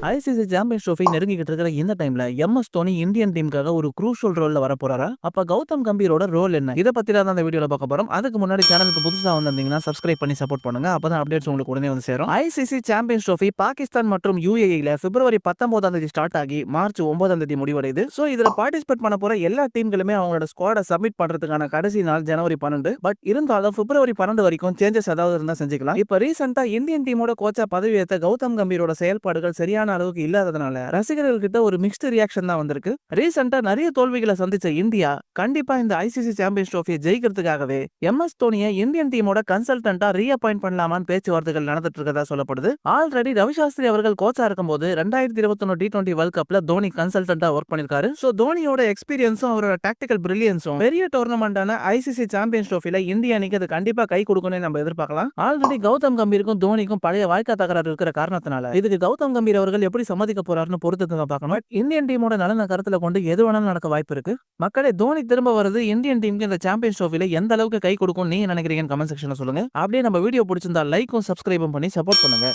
ICC champions trophy நெருங்கிக்கிட்டு இருக்கிற இந்த டைம்ல எம்எஸ் தோனி இந்தியன் டீமுக்காக ஒரு குரூஷியல் ரோல்ல வர போறாரா? அப்ப கௌதம் கம்பீரோட ரோல் என்ன? இத பத்தி தான் அந்த வீடியோல பார்க்க போறோம். அதுக்கு முன்னாடி சேனலுக்கு புதுசா வந்திருந்தீங்கன்னா சப்ஸ்கிரைப் பண்ணி சப்போர்ட் பண்ணுங்க. அப்பதான் அப்டேட்ஸ் உங்களுக்கு உடனே வந்து சேரும். ஐசிசி சாம்பியன்ஸ் ட்ரோஃபி பாகிஸ்தான் மற்றும் யுஏஇல பிப்ரவரி 19ஆம் தேதி ஸ்டார்ட் ஆகி மார்ச் 9ஆம் தேதி முடிவடையுது. சோ இதுல பார்ட்டிசிபேட் பண்ண போற எல்லா டீம்களுமே அவங்களோட ஸ்குவாட சப்மிட் பண்றதுக்கான கடைசி நாள் ஜனவரி 12. பட் இருந்தாலும் பிப்ரவரி 12 வரைக்கும் சேஞ்சஸ் ஏதாவது இருந்தா செஞ்சுக்கலாம். இப்ப ரீசெண்டா இந்தியன் டீமோட கோச்சா பதவி ஏற்ற கௌதம் கம்பீரோட செயல்பாடுகள் சரியான அளவுக்கு இல்லாததுனால ரசிகர்கள் கிட்ட ஒரு மிக்ஸ்ட் ரியாக்ஷன் தான் வந்திருக்கு. ரீசெண்டா நிறைய தோல்விகளை சந்திச்ச இந்தியா கண்டிப்பா இந்த ஐசிசி சாம்பியன்ஸ் ட்ரோஃபியை ஜெயிக்கிறதுக்காகவே எம்எஸ் தோனியை இந்தியன் டீமோட கன்சல்டன்டா ரீஅப்பாயிண்ட் பண்ணலாமான்னு பேச்சுவார்த்தைகள் நடந்துட்டு இருக்கதா சொல்லப்படுது. ஆல்ரெடி ரவி சாஸ்திரி அவர்கள் கோச்சா இருக்கும்போது 2021 T20 வேர்ல்ட் கப்ல தோனி கன்சல்டன்டா ஒர்க் பண்ணிருக்காரு. சோ தோனியோட எக்ஸ்பீரியன்ஸும் அவரோட டாக்டிக்கல் பிரில்லியன்ஸும் பெரிய டோர்னமெண்டான ஐசிசி சாம்பியன்ஸ் ட்ரோஃபில இந்திய அணிக்கு அது கண்டிப்பா கை கொடுக்கும்னு நம்ம எதிர்பார்க்கலாம். ஆல்ரெடி கௌதம் கம்பீருக்கும் தோனிக்கும் பழைய வாழ்க்கை தகராறு இருக்கிற காரணத்தினால இதுக்கு கௌதம் கம்பீர் அவர்கள் எப்படி சம்மதிக்க போறாருன்னு பொறுத்து தான் பார்க்கணும். இந்தியன் டீமோட நலனை கருத்துல கொண்டு எது வேணாலும் நடக்க வாய்ப்பு இருக்கு. மக்களே, தோனி திரும்ப வருது இந்தியன் டீமுக்கு இந்த சாம்பியன்ஸ் ட்ரோஃபில எந்த அளவுக்கு கை கொடுக்கும் நீங்க நினைக்கிறீங்கன்னு கமெண்ட் செக்ஷன்ல சொல்லுங்க. அப்படியே நம்ம வீடியோ பிடிச்சிருந்தா லைக்கும் சப்ஸ்கிரைபும் பண்ணி சப்போர்ட் பண்ணுங்க.